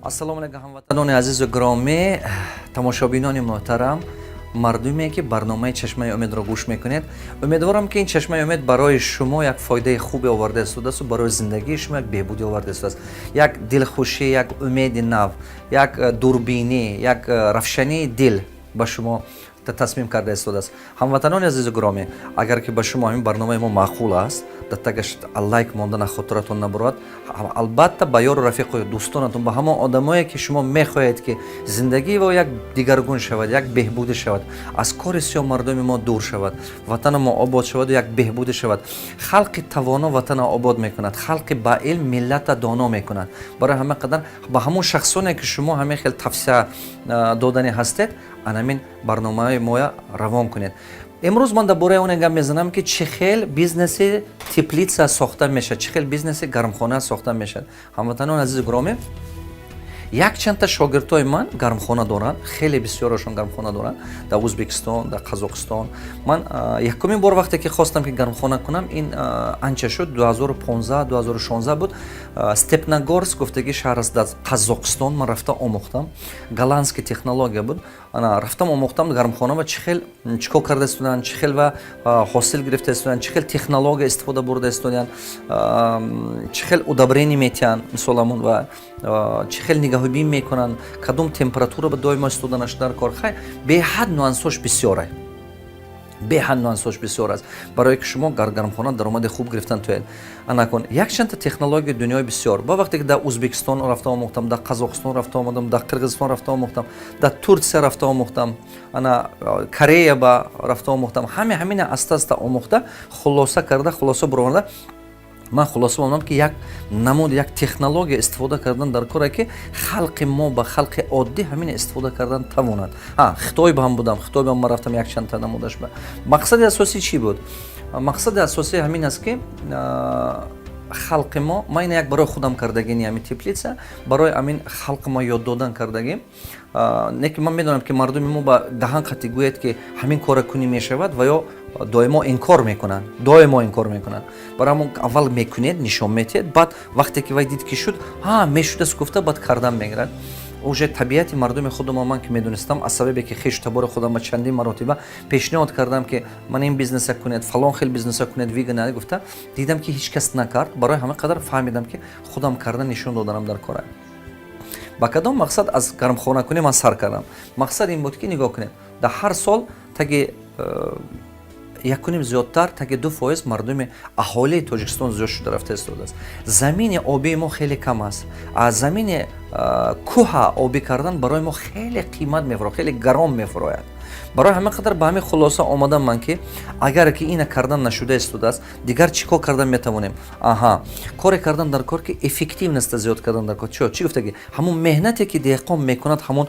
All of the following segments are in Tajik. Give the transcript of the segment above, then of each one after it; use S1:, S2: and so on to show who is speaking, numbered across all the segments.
S1: ассалому алайкум ҳамватанони азизу гиромӣ, тамошобинони муҳтарам, мардуме ки барномаи чашмаи умедро гӯш мекунед. Умедворам ки ин чашмаи умед барои шумо як фоидаи хубе оварда истодааст, барои зиндагии шумо як беҳбудӣ оварда истодааст. Як дилхушӣ, як умеди нав, як дурбинӣ, як равшании дил ба шумо тасмим карда истодааст. Ҳамватанони азизу гиромӣ, агар ки ба шумо ҳамин барномаи мо маъқул аст, даттагаш лайк мондана хотиратон набурад, албатта ба ёру рафиқу дӯстонатон, ба ҳамон одамое ки шумо мехоҳед ки зиндагии во як дигаргун шавад, як беҳбудӣ шавад, аз кори сиёҳ мардуми мо дур шавад, ватани мо обод шаваду як беҳбудӣ шавад. Халқи тавоно ватана обод мекунад, халқи ба илм миллата доно мекунад. Барои ҳама қадар ба ҳамон шахсоне ки шумо ҳамин хел тавсия додани ҳастед, анамин барномаи моя равон кунед. امروز من درباره اون گپ میزنم که چه خیل بیزنس تپلیتسا ساخته میشه، چه خیل بیزنس گرمخانه ساخته میشه. هموطنان عزیز گرامی، یک چند تا شاگردای من گرمخانه دارن، خیلی بسیارشون گرمخانه دارن در ازبکستان، در قزاقستان. من یکمین بار وقتی که خواستم که گرمخانه کنم، این انچه شد 2015 2016 بود. استپنگورسک گفتگی شهر است در قزاقستان. من رفتم آموختم، голландский технология بود. انا رفتم آموختم گرمخانه و چه خیل چیکار کرده استودن، چه خیل و حاصل گرفته استودن، چه خیل تکنولوژی استفاده برده استودن، چه خیل удобрение میتن مثلا و چه خیل نگاهبین میکنن، کدوم تمپراتوره به دائم استودنش در کار. خیلی به حد نوانسوش بسیاره، به حد نوانسوش بسیار است برای که شما گرمخانه درآمد خوب گرفتن توی انا کن. یک چند تا تکنولوژی دنیای بسیار. با وقتی که در ازبکستان رفتم آموختم، در قزاقستان رفتم آمدم، در قرغیزستان رفتم آموختم، در ترکیه رفتم آموختم، انا کره با رفتم آموختم. همین است آموخته خلاصه کرده، خلاصه برآورده. من خلاصه می‌گم که یک نمود، یک تکنولوژی استفاده کردن در کاری که خلق ما با خلق عادی همین استفاده کردن تواند. خطای به هم بودم، خطای به هم رفتم یک چند تا نمودش به. مقصد اساسی چی بود؟ مقصد اساسی همین است که خلق ما، من یک برای خودم کردگی نیامی تپلیتسا، برای امین خلق ما یاد دادن کردگی. نه که من میدونم که مردم ما با دهان خطی گوید که همین کار کنی میشود و یا دائما انکار میکنن، دائما انکار میکنن. برای همون اول میکنید، نشون میدید، بعد وقتی که وای دید که شد، میشد است گفته، بعد کردن میگیرد. اوج طبیعت مردم خودم من که میدونستم، از سببی که خیش تبار خودم با چندین مرتبه پیشنهاد کردم که من این بیزنس کنید، فلان خیل بیزنس کنید، ویگن گفته، دیدم که هیچ کس نکرد. برای همه قدر فهمیدم که خودم کردن نشون دادم در کار. با کدام مقصد از گرمخانه کنی من سر کردم؟ مقصد این بود که نگاه کنید، در هر سال تا یکونیم زیادتر تا که 2% مردم اهالی تاجیکستان زیاد شده رفته است. زمین آبی ما خیلی کم است. از زمین کوه آبی کردن برای ما خیلی قیمت می‌فروشه، خیلی گران می‌فروشه. برای همه قدر به همین خلاصه آمدم من که اگر که این کردن نشده است، دیگر چیکار کردن میتوانیم؟ کار کردن در کار که افکتیو نیست، زیاد کردن در کار. چی گفته که همون مهنتی که دهقان میکند همون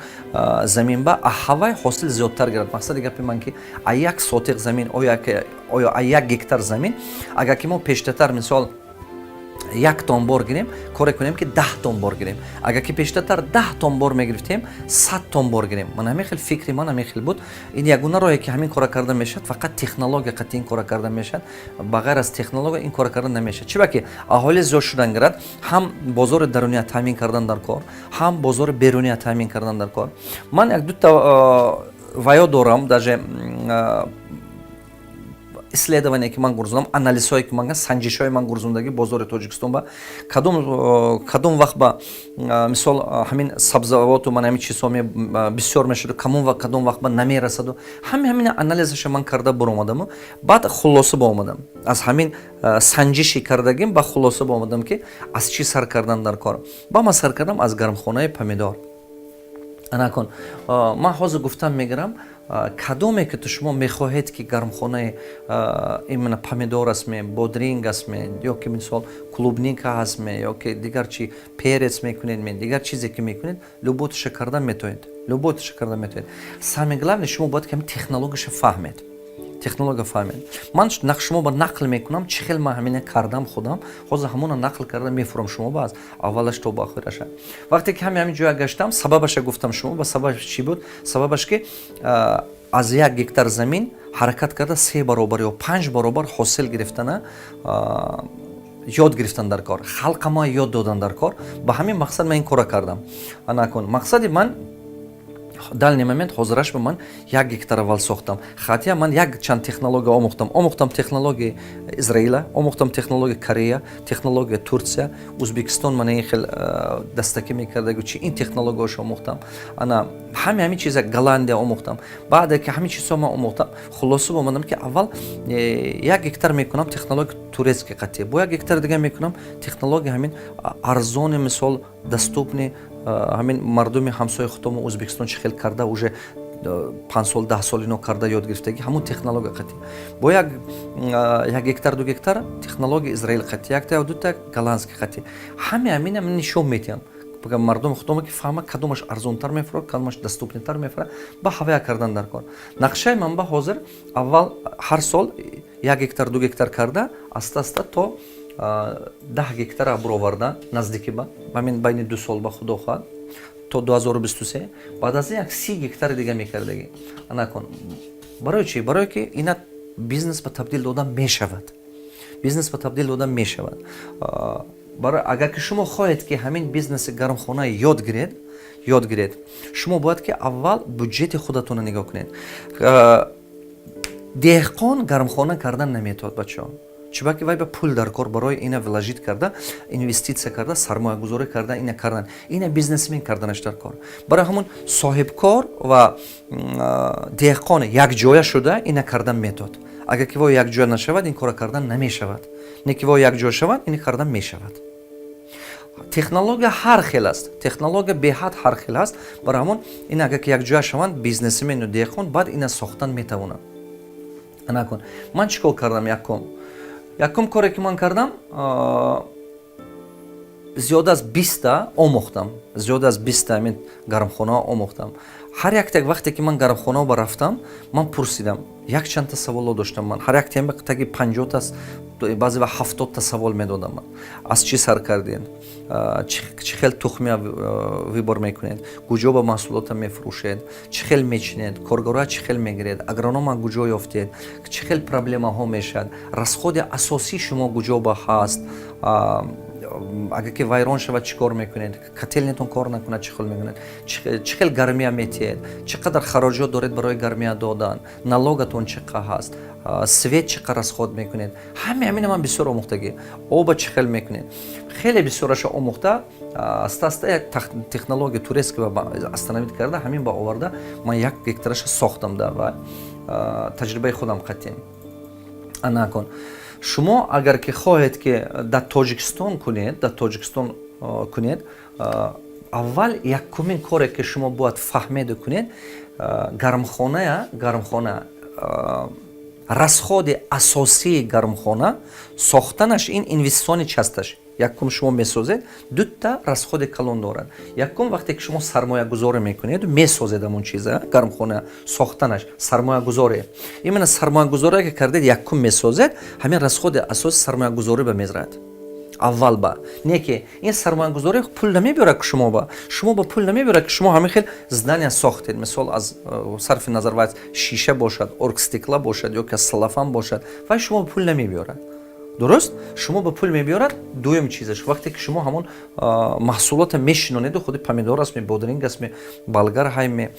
S1: زمین با هوای حاصل زیادتر گرفت. مقصد گپ من که یک سوتق زمین یا یک هکتار زمین اگر که ما پیشتر مثال یک تن بار گیریم، کار کنیم که 10 تن بار گیریم. اگر که پیشتر 10 تن بار میگرفتیم، 100 تن بار گیریم. من همین خیلی فکری من همین خیلی بود. این یگونه راهی که همین کار کردن میشد، فقط تکنولوژی قطعی این کار کردن میشد. بغیر از تکنولوژی این کار کردن نمیشه. چرا که اهالی زیاد شدن گرد، هم بازار درونی تامین کردن در کار، هم بازار بیرونی تامین کردن در کار. من یک دو تا ویا دارم، даже исследование ки ман гурзондам, анализҳое ки ман санҷишҳои ман гурзондаги бозори Тоҷикистон ба кадом вақт ба мисол ҳамин сабзавоту ман ҳамин чизҳо бисёр мешуду, кадом вақт ба намерасаду, ҳамин анализаша ман карда баромадаму баъд хулоса ба омадам. аз ҳамин санҷиши кардагим ба хулоса ба омадам ки аз чӣ сар кардан дар кор. ба ман сар кардам аз гармхонаи помидор. анакун ман ҳозир гуфтам мегирам کدومی که تو شما میخواهید که گرمخانه ایمن پمیدور است، بادرینگ است، یا که مثال کلوبنیک است، یا که دیگر چی پیرس میکنید، دیگر چیزی که میکنید، لوبوتش کردن میتونید، لوبوتش کردن میتونید. سامی главное شما باید که تکنولوژیش فهمید. تکنولوژی فهمید. من شما با نقل میکنم، چه خیلی من همین کردم خودم، حاضر همون نقل کردم میفروم شما باز اولش تا با آخرش. وقتی که همین جا گشتم، سببش گفتم شما، با سببش چی بود؟ سببش که از یک هکتار زمین حرکت کرده 3 برابر یا 5 برابر حاصل گرفتن ёд гирифтан дар кор, халқа ма ёд додан дар кор. Ба ҳамин мақсад ман ин кора кардам. Анакун мақсади ман дар ин момент ҳозираш ба ман 1 гектар аввал сохтам. Хатия ман як чанд технология омӯхтам технологияи Израила, омӯхтам технологияи Корея, технологияи Турсия, Узбекистон. Ман ин хел дастакӣ мекардагу чи ин технологияшо омӯхтам. Ана ҳамин чиза Голландия омӯхтам. Баъде ки ҳамин чизо ман омӯхтам, хулоса омадам ки аввал 1 гектар мекунам технологияи турецки қатъи, бо 1 гектар дига мекунам технология ҳамин арзони мисол доступни ҳамин мардуми ҳамсояи худоми Узбекистон чӣ хел карда уже 5 сол 10 сол ино карда ёд гирифтагӣ ҳамун технология қатъи. Бо 1 гектар 2 гектар технология Израил қатъи, 1 2 голландски қатъи. Ҳамина ман нишон метиҳам мардуми худоме ки фаҳма кадомаш арзонтар мефурад, кадомаш доступнитар мефурад, ба ҳавая кардан дар кор. Нақшаи ман ба ҳозир аввал ҳар сол 1 гектар 2 гектар карда аста то 10 гектара буроварда наздики ба ҳамин байни 2 сол ба худо хоҳад то 2023. баъд аз ин 30 гектар дига мекардагӣ. Анакун барои чӣ? Барое ки ина бизнес ба табдил додан мешавад. Бизнес ба табдил додан мешавад. Барои агар ки шумо хоҳед ки ҳамин бизнеси гармхона ёд гиред, шумо бояд ки аввал бюджети худатонро нигоҳ кунед. деҳқон гармхона кардан наметавонад бачаҳо. Чубаки вай ба пул дар кор барои ина вложит карда, инвестиция карда, сармоягузорӣ карда, ина кардан, ина бизнесмен карданаш дар кор. Барои ҳамон соҳибкор ва деҳқон якҷоя шуда ина кардан метавонад. Агар ки вой якҷоя нашавад, ин кора кардан намешавад. Не ки вой якҷоя шавад, ин кардан мешавад. Технология ҳар хел аст. Технология беҳад ҳар хел аст. Барои ҳамон ин агар ки якҷоя шаванд, бизнесмену деҳқон баъд ина сохтан метавонад. Анакун ман чӣ кор кардам? Якум коре ки ман кардам, зиёда аз 20 омӯхтам. Зиёда аз 20 ҳамин гармхонаҳо омӯхтам. ҳар яктаг вақте ки ман гармхонаҳо ба рафтам, ман пурсидам. Якчандта саволо доштам ман. ҳар як тема таги 50-та, баъзе ва 70-та савол медодам ман. Аз чӣ сар кардед? Чӣ хел тухмия вибор мекунед? Куҷо ба маҳсулота мефурӯшед? Чӣ хел мечинед? Коргоруя чӣ хел мегиред? Агронома куҷо ёфтед? Чӣ хел проблемаҳо мешавад? Расходи асосии шумо куҷо ба ҳаст? Агар ки вайрон шавад чӣ кор мекунед? котелнитон кор накунад чӣ хел мекунед? Чӣ хел гармия метиҳед? Чӣ қадар хароҷот доред барои гармия додан? Налогатон чӣ қадр ҳаст? свет чӣ қадр расход мекунед? ҳамина ман бисёр омӯхтагӣ. Оба чӣ хел мекунед? хеле бисёраша омӯхта аста як технология турецки ба остановит карда, ҳамин ба оварда ман 1 гектараша сохтам ва таҷрибаи худам қатъи. Анакун шумо агар ки хоҳед ки дар Тоҷикистон кунед, аввал якумин коре ки шумо бояд фаҳмеду кунед, гармхона расходи асосии гармхона сохтанаш ин инвестициони ҳасташ. Якум шумо месозед, дута расходи калон дорад. Якум вақте ки шумо сармоягузорӣ мекунед, месозед амон чиза, гармхона сохтанаш сармоягузорӣ. Именно сармоягузорӣ ки кардед, якум месозед, ҳамин расходи асоси сармоягузорӣ ба мезрад. Аввал ба. Не ки ин сармоягузорӣ пул намебарад ки шумо ба пул намебарад ки шумо ҳамин хел здания сохтед. Мисол аз сарфи назар вай шиша бошад, оргстекла бошад ё ки салафан бошад, вай шумо ба пул намебарад. Дуруст? Шумо ба пул мебиёрад. Дуюм чизаш, вақте ки шумо ҳамон маҳсулота мешинонеду, худи помидор астми, бодринг астми, болгар ҳайми,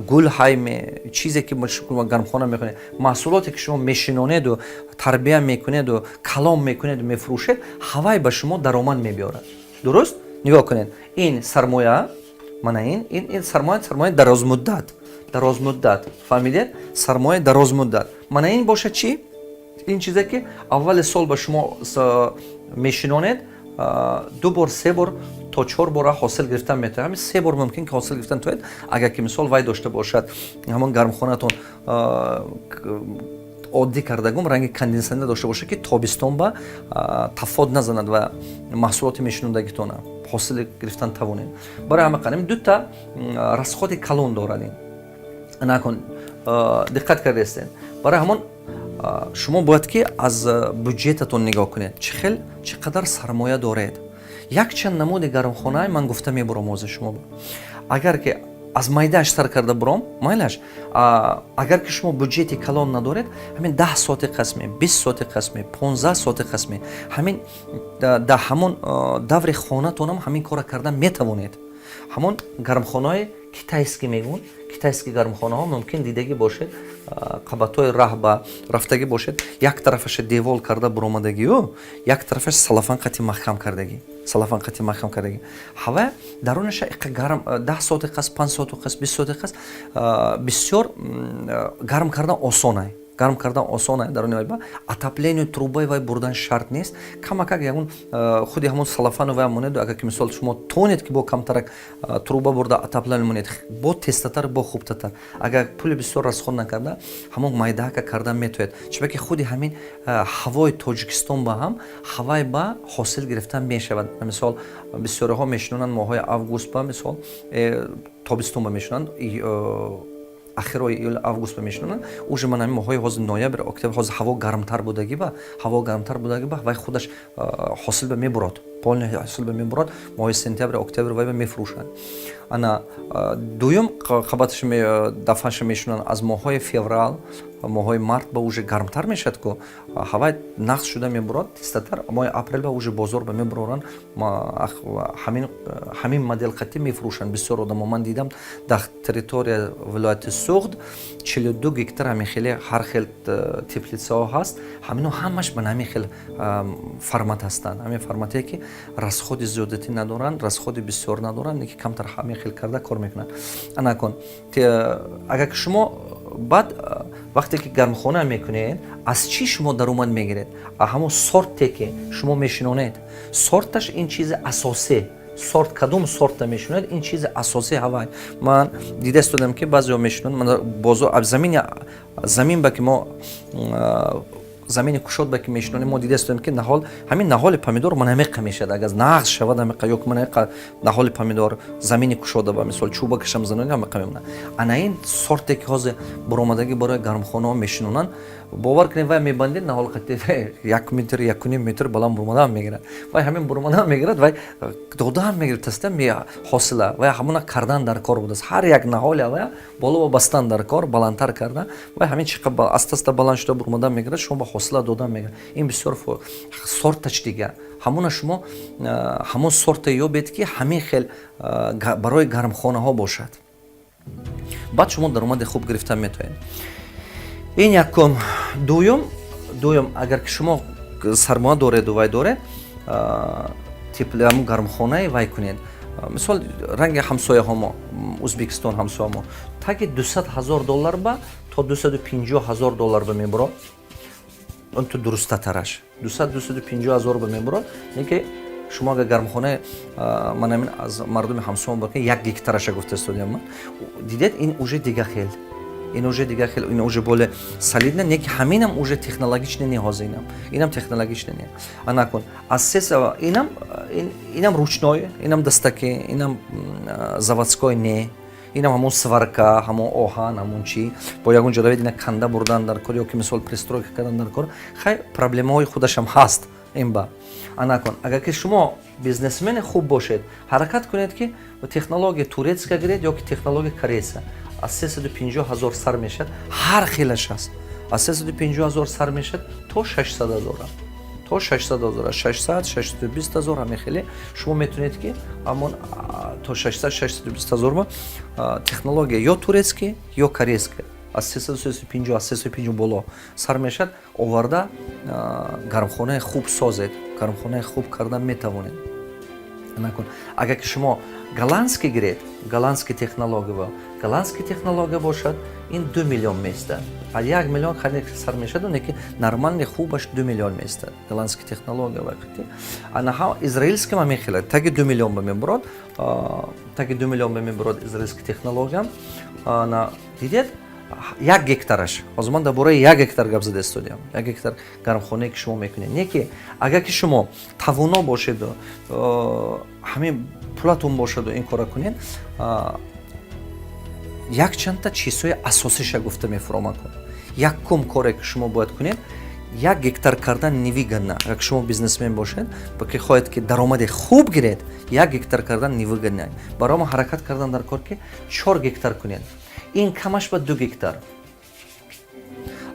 S1: гул ҳайми, чизе ки гармхона мекунед, маҳсулоте ки шумо мешинонеду, тарбия мекунеду, калом мекунеду, мефурӯшед, ҳавай ба шумо даромад мебиёрад. Дуруст? Нигоҳ кунед. Ин сармоя, мана ин сармоя дарозмуддат. Фаҳмидед? Сармоя дарозмуддат. Мана ин боша чӣ? ин чизе ки аввали сол ба шумо мешинонед, 2 бор 3 бор то 4 бора ҳосил гирифтан метавонед. ҳамин 3 бор мумкин ки ҳосил гирифтан тавонед, агар ки мисол вай дошта бошад ҳамон гармхонатон оддӣ кардагум ранги конденсионер дошта бошад ки тобистон ба тафот назанад ва маҳсулоти мешинондагитона ҳосил гирифтан тавонед. Барои ҳама қадам дута расходи калон дорад. Накун диққат кардестед. Барои ҳамон шумо бояд ки аз бюджетатон нигоҳ кунед. Чӣ қадар сармоя доред? Якчанд намуди гармхонаи ман гуфта мебурам ҳозир шумо. Агар ки аз майдааш сар карда буром майлаш агар ки шумо буҷети калон надоред ҳамин 10 соати қасме 20 соати қасме 15 соати қасме ҳамин дар ҳамон даври хонатонам ҳамин кора карда метавонед. ҳамон гармхонаҳои китайскӣ мегӯн китайски гармхонаҳо мумкин дидагӣ бошед қабатҳои раҳ ба рафтагӣ бошед як тарафаша девол карда буромадагию як тарафаш салафан қати маҳкам кардагӣ ҳава дарунаша гарм 10 соати қас 5 соати қас 20 соати қас бисёр гарм кардан осонай даруни вай ба отоплению трубаи вай бурдан шарт нест камакак ягон худи ҳамон салафану вай монеду агар ки мисол шумо тонед ки бо камтарак труба бурда отопление монед бо тестатар бо хубтатар агар пули бисёр расход накарда ҳамон майдаака кардан метавонед чунки ки худи ҳамин ҳавои тоҷикистон ба ҳам ҳавай ба ҳосил гирифтан мешавад мисол бисёриҳо мешунанд моҳои август ба мисол тобистон ба мешунанд ахирои июл август ба мешунанд уже ман ҳамин моҳои ҳозир ноябр октябр ҳозир ҳаво гармтар будагӣ ба вай худаш ҳосил ба мебурад полный ҳосил ба мебурад моҳои сентябр октябр вай ба мефурӯшад ана дуюм қабаташ дафъаша мешунанд аз моҳои феврал моҳои март ба уже гармтар мешавад ку ҳавай нақс шуда мебурад тестатар моҳи апрел ба уже бозор ба мебуроранд ҳамин модел қати мефурӯшанд бисёр одамо ман дидам дар территория вилояти суғд 42 гектар ҳамин хеле ҳар хел теплицаҳо ҳаст ҳамино ҳамаш ба ҳамин хел формат ҳастанд ҳамин формате ки расходи зиёдатӣ надоранд расходи бисёр надоранд ки камтар ҳамин хел карда кор мекунанд анакун агар ки шумо баъд вақте ки гармхона мекунед аз чӣ шумо даромад мегиред ҳамон сорте ки шумо мешинонед сорташ ин чизи асосӣ сорт кадом сорта мешунад ин чизи асосӣ ҳавай ман дида истодам ки баъзеҳо мешунанд бозор замин ба ки мо замини кушод ба ки мешунонем мо дида истодем ки ҳамин наҳоли помидор манамеқа мешавад агар нағз шавад амеқа ё манамеқа наҳоли помидор замини кушода ба мисол чӯба кашам занонӣ амеқа мемонад ана ин сорте ки ҳозир буромадагӣ барои гармхонаҳо мешинонанд бовар кунед вай мебандед наҳол қати 1 метр 1.5 метр баланд буромада мегирад вай ҳамин буромада мегирад вай додаам мегирад таста ҳосила вай ҳамона кардан дар кор будааст ҳар як наҳоли вай боло бастан дар кор баландтар карда вай ҳамин чиқа аста баланд шуда буромада мегирад шумо ба ҳосила додан мегирад ин бисёр сортач дигар ҳамона шумо ҳамон сорта ёбед ки ҳамин хел барои гармхонаҳо бошад баъд шумо даромади хуб гирифта метавонед ин якум дуюм агар ки шумо сармоя дореду вай доред теплааму гармхонаи вай кунед мисол ранги ҳамсояҳомо ӯзбекистон ҳамсояҳомо таги $200,000 ба то $250,000 ба мебурад он ту дурустатараш 200-250,000 ба мебурад ки шумо агар гармхонаи ман ҳамин аз мардуми ҳамсоям ба 1 гектараша гуфта истодам ман дидед ин уже дига хел ин уже более солидна не ки ҳаминам уже технологичне не ҳозир инам технологичне не анакун аз сеса инам ручной инам дастаки инам заводской не инам ҳамон сварка ҳамон оҳан ҳамон чӣ бо ягон ҷо давед ина канда бурдан дар кор ё ки мисол пристройка кардан дар кор хай проблемаҳои худашам ҳаст ин ба анакун агар ки шумо бизнесмени хуб бошед ҳаракат кунед ки технология турецка гиред ё ки технология корейса аз 350,000 сар мешад ҳар хелаш аст аз 350,000 сар мешад то 600,000 то 600,000 ҳамин хеле шумо метавонед ки ҳамон то 600-620,000 технология ё турецки ё корейска аз 350 аз 350 боло сар мешад оварда гармхонаи хуб созед гармхонаи хуб карда метавонед накун агар ки шумо голландский гиред голландский технология бошад ин 2 миллион меистад а 1 миллион хане сар мешад оне ки нормальный хубаш 2 миллион меистад голландский технология вақти анаҳа израилским ҳамин хела таги 2 миллион ба мебурад израилский технология ана дидед 1 гектараш ҳозир ман дар бораи 1 гектар гап зада истодам 1 гектар гармхонае ки шумо мекунед не ки агар ки шумо тавоно бошеду ҳамин пулатон бошаду ин кора кунед якчандта чизҳои асосиша гуфта мефаҳмам якум коре ки шумо бояд кунед 1 гектар кардан нивӣ ганна. Агар шумо бизнесмен бошед ва ки хоҳед ки даромади хуб гиред, 1 гектар кардан нивӣ ганна. Барои мо ҳаракат кардан дар кор ки 4 гектар кунед. Ин камаш ба 2 гектар.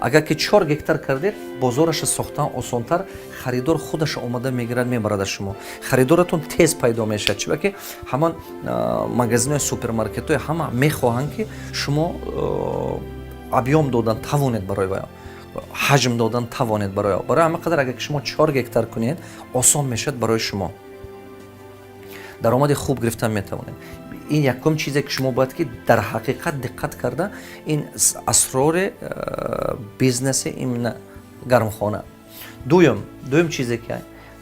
S1: Агар ки 4 гектар кардед, бозораша сохтан осонтар, харидор худаша омада мегирад, мебарад аз шумо. Харидоратон тез пайдо мешавад. Чиба ки ҳамон магазинҳои супермаркетҳои ҳама мехоҳанд ки шумо объем додан тавонед барои вай, ҳаҷм додан тавонед барои вай. Барои ҳама қадар агар ки шумо 4 гектар кунед, осон мешавад барои шумо. даромади хуб гирифтан метавонед. ин якум чизе ки шумо бояд ки дар ҳақиқат диққат карда, ин асрори бизнеси именно гармхона. дуюм чизе ки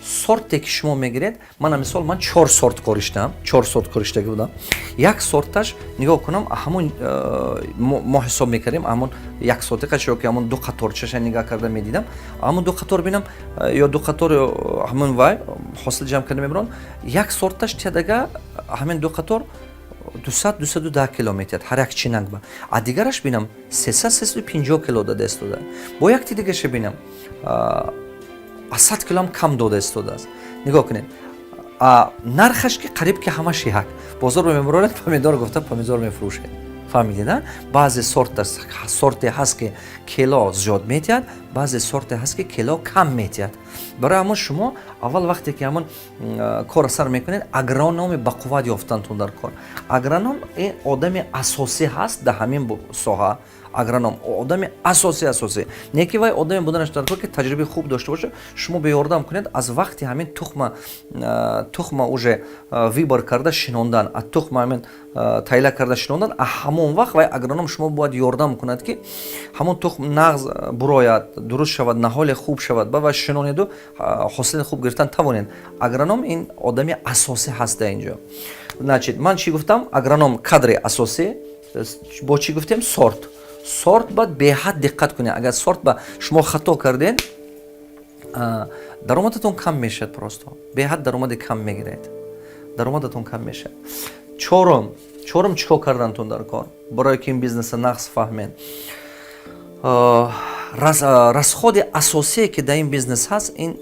S1: сорте ки шумо мегиред, ман 4 сорт кориштам, 4 сорт кориштаги будам. Як сорташ нигоҳ кунам, ҳамон мо ҳисоб мекардем, ҳамон як сотиқаш ёки ҳамон ду қаторчаша нигоҳ карда медидам, ҳамон ду қатор бинам ё ду қатор ҳамон вай ҳосил ҷамъ карда мебарам. Як сорташ тиядага ҳамин ду қатор 200-210 кило метиҳад ҳар як чинак ба. А дигараш бинам 300-350 кило дода истода. Бо якти дигаша бинам 100 кило кам дода истодааст. Нигоҳ кунед. Нархаш ки қариб ки ҳамаш як. Бозор мебарорад, помидор гуфта помидор мефурӯшед. Фаҳмидед, а? Баъзе сорте ҳаст ки кило зиёд метиҳад, баъзе сорте ҳаст ки кило кам метиҳад. Барои ҳамон шумо аввал вақте ки ҳамон кора сар мекунед, агрономи бақувват ёфтантун дар кор. Агроном ин одами асосӣ ҳаст дар ҳамин соҳа. Агроном одами асосӣ. Не ки вай одами буданаш дар кор ки таҷриби хуб дошта боша, шумо беёрдам кунед аз вақти ҳамин тухма уже вибор карда шинондан, аз тухма ҳамин тайла карда шинондан, а ҳамон вақт вай агроном шумо бояд ёрдам кунад ки ҳамон тухм нағз бурояд, дуруст шавад, наҳоле хуб шавад, ба ва шинонеду ҳосили хуб гирифтан тавонед. Агроном ин одами асосӣ ҳаст дар инҷо. Значит, ман чӣ гуфтам? Агроном кадри асосӣ, бо чӣ гуфтем? Сорт. Сорт баъд беҳад диққат кунед. Агар сорт ба шумо хато кардед, даромадатон кам мешавад, просто беҳад даромади кам мегиред. Даромадатон кам мешавад. чорум чикор кардантон дар кор барое ки ин бизнеса нағз фаҳмед. Расходи асосие ки дар ин бизнес ҳаст, ин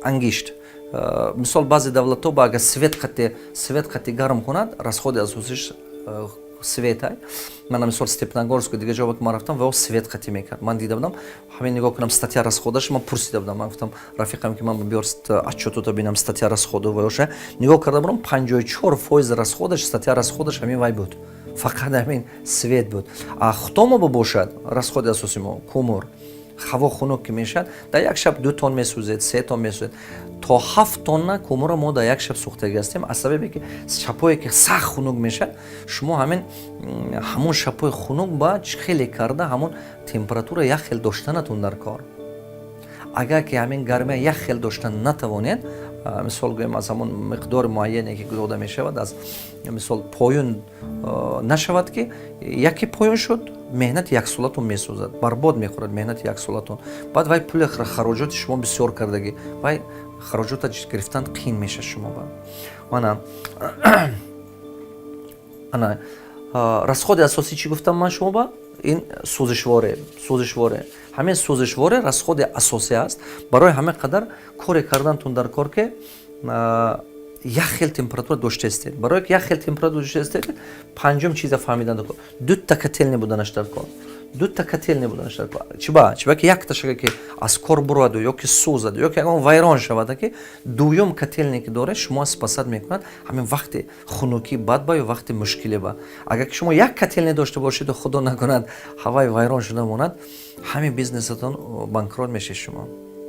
S1: ангишт. Мисол баъзе давлатҳо ба агар свет қати гарм кунад, расходи асосиш свет ай. Ман мисол Степногорск дигар ҷо ки ман рафтам, ва свет қати мекард. Ман дида будам, ҳамин нигоҳ кунам статья расходаш, ман пурсида будам. Ман гуфтам рафиқам ки ман биёр отчётута бинам статья расходу ва ёша. Нигоҳ карда будам 54% расходаш, статья расходаш ҳамин вай буд. Фақат ҳамин свет буд. А хутомо бошад расходи асоси мо кумур. ҳаво хунук ки мешавад, дар як шаб 2 тонн месӯзед, 3 тонн месӯзед. То 7 тонна кумура мо дар як шаб сӯхтагӣ ҳастем, аз сабабе ки шабҳое ки сахт хунук мешавад, шумо ҳамон шабҳои хунук ба хеле карда ҳамон температура як хел доштанатон дар кор. Агар ки ҳамин гармия як хел доштан натавонед, мисол гӯем аз ҳамон миқдори муайяне ки дода мешавад, аз мисол поён нашавад ки яке поён шуд, меҳнати яксолатон месӯзад, барбод мехӯрад меҳнати яксолатон. Баъд вай пули хароҷоти шумо бисёр кардагӣ, вай хароҷота гирифтан қиин мешавад шумо ба. Ана расходи асосӣ чӣ гуфтам ман шумо ба? Ин сӯзишворе. Ҳамин сӯзишворе расходи асосӣ аст. Барои ҳамин қадар коре кардантон дар кор ки як хел температура дошта истед. Барое ки як хел температура дошта истед, панҷум чиза фаҳмидан дар кор. 2 котелни буданаш дар кор. 2 котелни буданаш дар кор. Чиба ки якташ ки аз кор бурояду ёки сӯзад, ёки ягон вайрон шавад, ки дуюм котелне ки доред шумо спасад мекунад ҳамин вақти хунукӣ бад ба ё вақти мушкиле ба. Агар ки шумо як котелне дошта бошеду худо накунад ҳаваи вайрон шуда монад, ҳамин бизнесатон банкрот мешед шумо.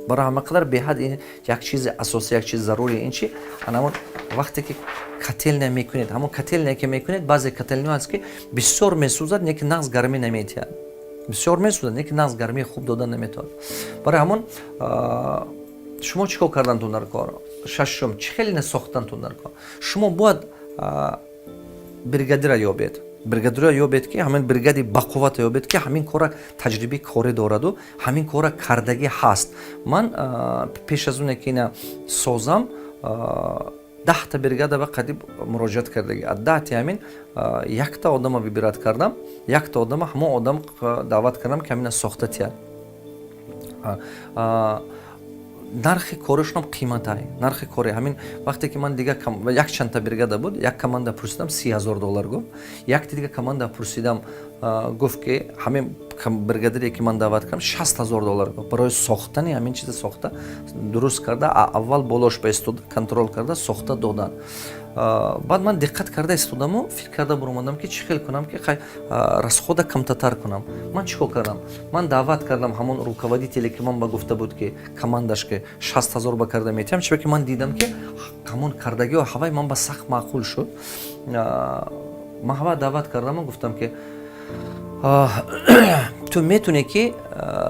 S1: Барои ҳама қадар беҳад ин як чизи асосӣ, як чизи зарури ин чи ҳамон вақте ки котелне мекунед, ҳамон котелне ки мекунед, баъзе котелниҳо ҳаст ки бисёр месӯзад, не ки нағз гармӣ наметиҳад. Бисёр месӯзад, не ки нағз гармии хуб додан наметавад. Барои ҳамон шумо чӣ кор кардантон дар кор? Шашум, чӣ хеле сохтантон дар кор? Шумо бояд бригадира ёбед. Бригадира ёбед ки ҳамин бригади бақуввата ёбед ки ҳамин кора таҷриби корӣ дораду ҳамин кора кардагӣ ҳаст. Ман пеш аз оне ки ина созам 10 бригада ба қадиб муроҷиат кардагӣ. аз 10 ҳамин якта одама вибират кардам, якта одама ҳамон одам даъват кардам ки ҳамина сохта тияд. нархи коришонам қиматай, нархи кори ҳамин вақте ки ман дига як чанта бригада буд, як команда пурсидам $30,000 гуфт, якти дига команда пурсидам гуфт ки ҳамин бригадире ки ман даъват кардам $60,000 гуфт барои сохтани ҳамин чиза сохта дуруст карда, аввал болош ба истода контрол карда сохта додан. баъд ман диққат карда истодаму фикр карда баромадам ки чӣ хел кунам ки расхода камтатар кунам. Ман чӣ кор кардам? Ман даъват кардам ҳамон руководителе ки ман ба гуфта буд ки командаш ки 60,000 ба карда метиҳам, чӣ ки ман дидам ки ҳамон кардагиҳо ҳаваи ман ба сахт маъқул шуд. ман ҳава даъват кардаму гуфтам ки ту метуне ки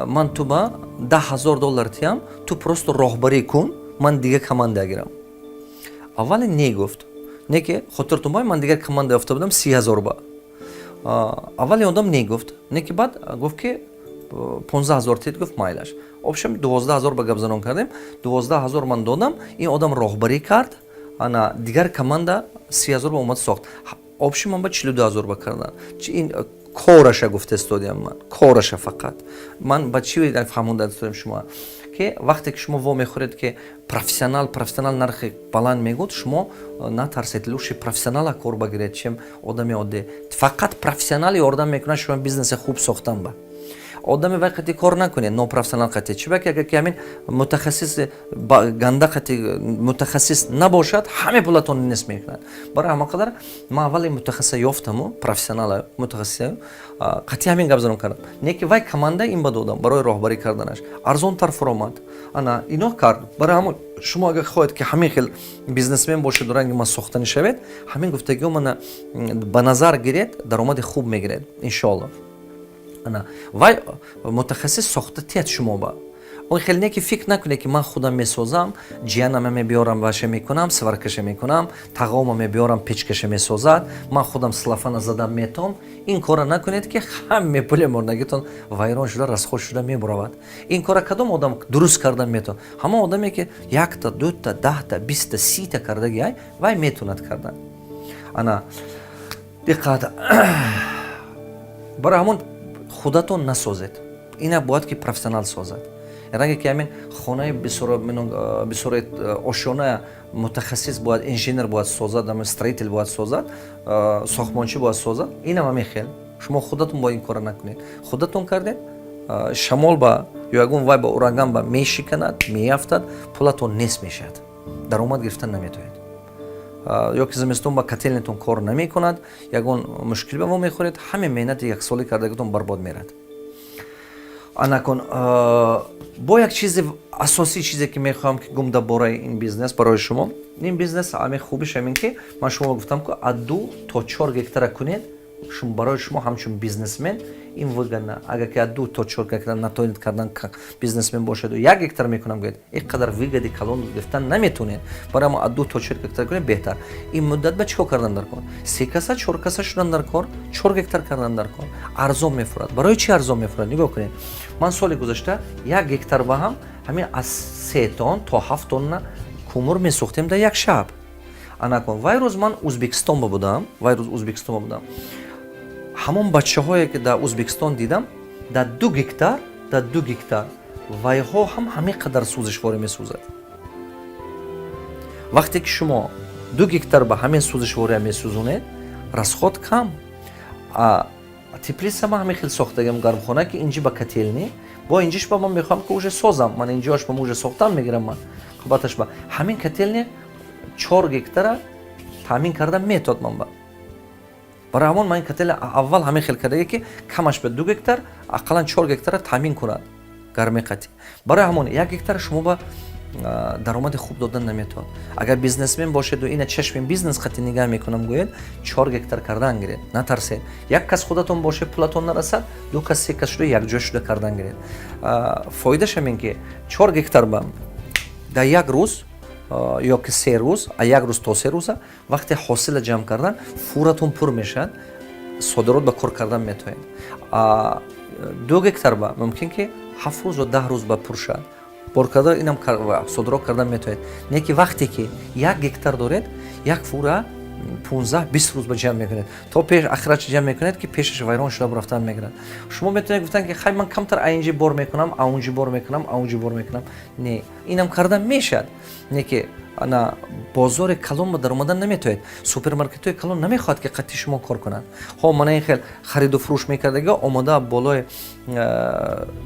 S1: ман ту ба $10,000 тиҳам, ту просто роҳбарӣ кун, ман дига команда гирам. аввале не гуфт. Не ки хотиртон бой ман дигар команда ёфта будам 30,000 ба. аввали одам не гуфт. Не ки баъд гуфт ки 15,000 тид гуфт майлаш. Обшам 12,000 ба гап занон кардем. 12,000 ман додам, ин одам роҳбарӣ кард. Ана дигар команда 30,000 ба омад сохт. Обшам ман ба 42,000 ба кардан. Ин кораша гуфта истодиам ман. Кораша фақат. Ман ба чӣ фаҳмонда истодиам шумо? Ки вақте ки шумо во мехӯред ки профессионал нархи баланд мегӯд, шумо натарсед, лӯши профессионала кор багиред, чем одами оддӣ. Фақат профессионали ёрдам мекунад шумо бизнеси хуб сохтан ба. одами вай қати кор накунед, нопрофессионал қати. Чӣ баки агар ки ҳамин мутахассис ганда қати мутахассис набошад, ҳаме пулатон нест мекунад. Барои ҳама қадар ман аввали мутахассиса ёфтаму, профессионала мутахассиса қати ҳамин гап занон кардам. Не ки вай команда ин ба додам барои роҳбарӣ карданаш. Арзонтар фуромад. Ана ино кард. Барои ҳамон шумо агар хоҳед ки ҳамин хел бизнесмен бошед, ранги ман сохтанӣ шавед, ҳамин гуфтагиҳо мана ба назар гиред, даромади хуб мегиред иншоалло. Ана вай мутахассис сохта тиҳад шумо ба. Он хеле не ки фикр накуне ки ман худам месозам, ҷиянама мебиёрам ваша мекунам, сваркаша мекунам, тағома мебиёрам, печкаша месозад, ман худам слафана задам метом. Ин кора накунед ки ҳаме пули морнагитон вайрон шуда, расход шуда мебуравад. Ин кора кадом одам дуруст кардан метон? Ҳама одаме ки 1-та, 2-та, 10-та, 20-та, 30-та кардаги ай вай метонад кардан. Ана диққат. Барои ҳамон худатон насозед. Ина бояд ки профессионал созад. ранге ки ҳамин хонаи бисёри ошёна мутахассис бояд, инженер бояд созад, строитель бояд созад, сохтмончӣ бояд созад. Инам ҳамин хел. Шумо худатон бо ин кора накунед. Худатон кардед, шамол ба ё ягон вай ба ураган ба мешиканад, меафтад, пулатон нест мешавад. Даромад гирифтан наметавонед. ё ки зимистон ба котелнитон кор намекунад, ягон мушкил ба мо мехӯред, ҳамин меҳнати яксолӣ кардагитон барбод мерад. Анакун бо як чизи асосӣ чизе ки мехоҳам ки гумда бораи ин бизнес барои шумо. Ин бизнес ҳамин хубиш ҳамин ки ман шумо гуфтам ки аз 2 то 4 гектара кунед, барои шумо ҳамчун бизнесмен ин выгодна. Агар ки аз 2 то 4 гектара натоинед кардан бизнесмен бошед, 1 гектар мекунам гӯед, ин қадар выгоди калон гирифтан наметонед. Барои мо аз 2 то 4 гектар кунед беҳтар. Ин муддат ба чӣ кор кардан дар кор? 3 каса 4 каса шудан дар кор, 4 гектар кардан дар кор. Арзон мефурад. Барои чӣ арзон мефурад? Нигоҳ кунед. Ман соли гузашта 1 гектар ба ҳам ҳамин аз 3 тонн то 7 тонна кумур месӯхтем дар як шаб. Анакун вай рӯз ман Узбекистон будам, ҳамон бачаҳое ки дар Узбекистон дидам, дар 2 гектар вайҳо ҳам ҳамин қадар сӯзишворӣ месӯзад. Вақте ки шумо 2 гектар ба ҳамин сӯзишвория месӯзонед, расход кам. Теплица ма ҳамин хел сохтагам гармхона ки инҷи ба котелни, бо инҷиш ба ман мехоҳам ки уже созам, ман инҷош ба уже сохтан мегирам ман. Баташ ба ҳамин котелни 4 гектара таъмин кардан метод ман ба. Барои ҳамон ман ин котелни аввал ҳамин хел кардаге ки камаш ба 2 гектар, ақаллан 4 гектара таъмин кунад гарми қатӣ. Барои ҳамон 1 гектар шумо ба даромади хуб додан наметавонад. Агар бизнесмен бошеду ина чашми бизнес қатӣ нигаҳ мекунам гӯед, 4 гектар кардан гиред, натарсед. Як кас худатон бошед, пулатон нарасад, 2 кас 3 кас шуда якҷоя шуда кардан гиред. Фоидаш ҳамин ки 4 гектар ба дар як рӯз ё ки 3 рӯз, а як рӯз то 3 рӯза вақте ҳосила ҷамъ кардан фуратон пур мешавад, содорот ба кор кардан метавонед. 2 гектар ба мумкин ки 7 рӯз ё 10 рӯз ба пур шавад. Боркарда инам содорот кардан метавонед. Не ки вақте ки 1 гектар доред, як фура 15-20 روز به جمع میکنید تا پیش اخرش جمع میکنید که پیشش ویران شده رفتن میگیرد. شما میتونید گفتن که خیلی من کمتر اینجی بار میکنم اونجی بار میکنم اونجی بار میکنم. نه اینم کردن میشد. نه که انا بازار کلان در اومدن نمیتونید. سوپرمارکت های کلان نمیخواد که قطعی شما کار کنن. ها من این خیلی خرید و فروش میکردگی اومده بالای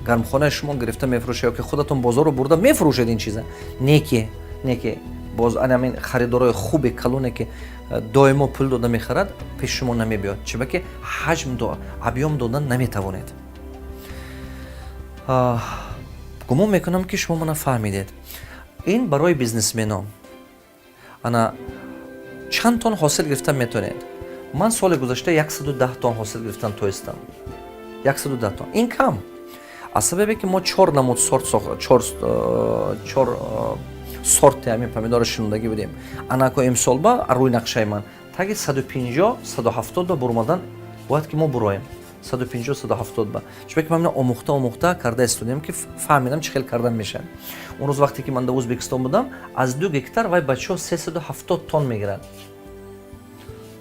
S1: گرمخانه شما گرفته میفروشه که خودتون بازار رو برده میفروشید این چیزا. نه که باز همین خریدارای خوب کلونه که دائما پول داده میخرد پیش شما نمیبیاد. چرا که حجم ابیام دادن نمیتوانید. گمان میکنم که شما منو فهمیدید. این برای بیزنسمنان انا چند تن حاصل گرفتن میتونید. من سال گذشته 110 تن حاصل گرفتن تویستم. 110 تن این کم. از سببی که ما 4 نمود سورت همین پمیدار شنودگی بودیم. انا که امسال با روی نقشه من تاگه 150 170 با برمادن باید که ما برایم 150 170 با. چون که من آموخته کرده استودیم که فهمیدم چه خیلی کردن میشه. اون روز وقتی که من در ازبکستان بودم از 2 گکتار وای بچه‌ها 370 تن میگیرن.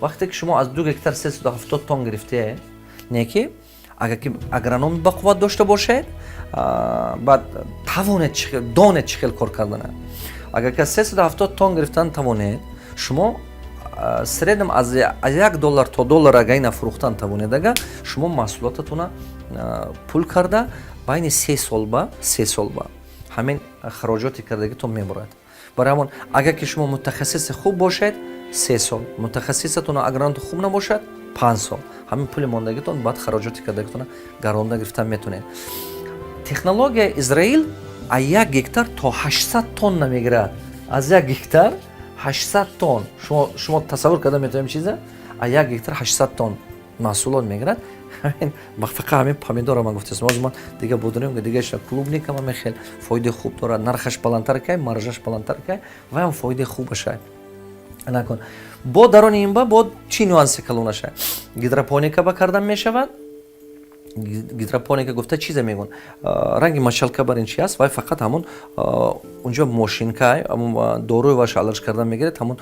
S1: وقتی که شما از 2 گکتار 370 تن گرفته نه که اگر که اگرانومی با قوت داشته باشید بعد توانید دانید چه خیلی کار کردن. اگر که 370 تن گرفتن توانید شما سریدم از $1 تا $1 اگه فروختن توانید اگر شما محصولاتتون پول کرده بین 3 سال با همین خراجاتی کردگیتون میبرد. برای همون اگر که شما متخصص خوب باشید 3 سال، متخصصتون اگرانت خوب نباشد 5 سال همین پول ماندگیتون بعد خراجاتی کردگیتون گرانده گرفتن میتونید. تکنولوژی اسرائیل 1 گکتار تا 800 تن نمیگیرد. از 1 گکتار 800 تن شما تصور کرده میتونیم چیزه 1 گکتار 800 تن محصولات میگیرد. همین فقط همین پامیدور من گفتم از من دیگه بودنیم دیگه اش کلوب نیکم من خیلی فایده خوب داره. نرخش بالاتر که مارژش بالاتر که و هم فایده خوب باشه. نکن با درون این با چی نوانس کلونه شه گیدروپونیکا با کردن میشود. گیدروپونیکا گفته چیزه میگن رنگ مشالکا بر این چی است و فقط همون اونجا ماشینکای همون داروی واش علج کردن میگیره همون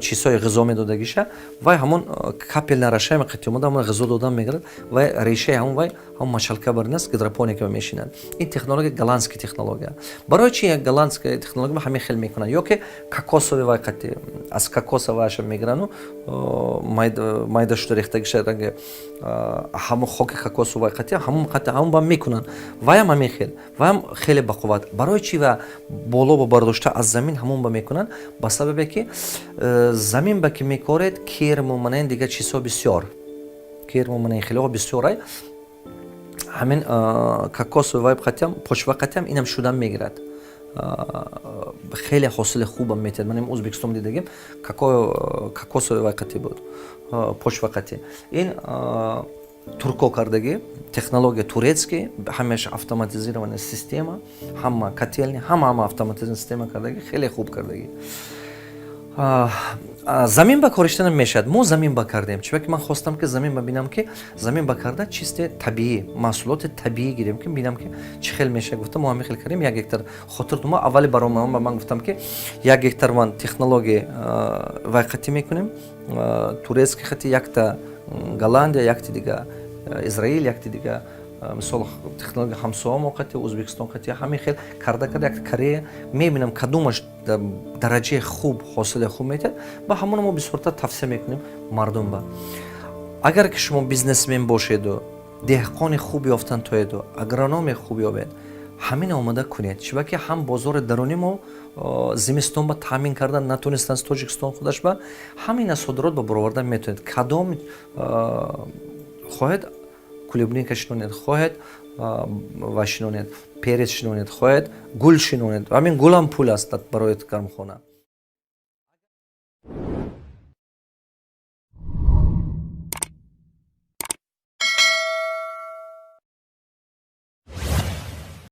S1: چیزهای غذا میدادگیشه و همون کاپل نرشه مقتیمون همون غذا دادن میگیره و ریشه همون مشالکا بر نست گیدروپونیکا میشینن. این تکنولوژی گلانسکی تکنولوژی. برای چی گلانسکی تکنولوژی همین خیلی میکنن یا که کاکائوی وقتی از کاکائو واش میگیرن و مایداش ریختگیشه رنگ همون خاک کاکائو همون با میکنن و هم خیلی بقوت. برای چی و بالا با برداشته از زمین همون با میکنن با سببی که زمین با که میکارد کیر مومنین دیگه چیزها بسیار کیر مومنین خیلی بسیاره همین کاکائو وای بخاتیم پشت وقتیم اینم شدن میگیرد خیلی حاصل خوبم میتید. من ازبکستان دیدم کاکائو وای قتی بود پشت وقتی این ترکو کردگی تکنولوژی تورецький همش автоматизированный система همه котельни همه автоматизированный система کردگی خیلی خوب کردگی. زمین با کارشتن میشد. ما زمین با کردیم چون که من خواستم که زمین ببینم که زمین با کرده چیست طبیعی محصولات طبیعی گیریم که ببینم که چه خیلی میشه. گفتم ما همین خیلی کردیم 1 گکتار خاطر ما اولی برام من گفتم که 1 گکتار من تکنولوژی وقتی میکنیم تورецький خطی یک تا голландия یک تا دیگه اسرائیل یک تا دیگه مثال تکنولوژی همسایه موقعی ازبکستان خطی همین خیلی کرده یک کره میبینم کدومش درجه خوب حاصل خوب میده با همون ما به صورت توصیه میکنیم مردم با. اگر که شما بیزنسمن باشید و دهقان خوب یافتن توید و اگرونوم خوب یابید همین آماده کنید. چرا که هم بازار درونی ما زمستون با تامین کردن نتونستن از تاجیکستان خودش با همین صادرات با برآوردن میتونید. کدام خواهد کلیبنیک شنونید خواهد و شنونید پیرس شنونید خواهد گل شنونید همین گل هم پول است برای گرمخانه.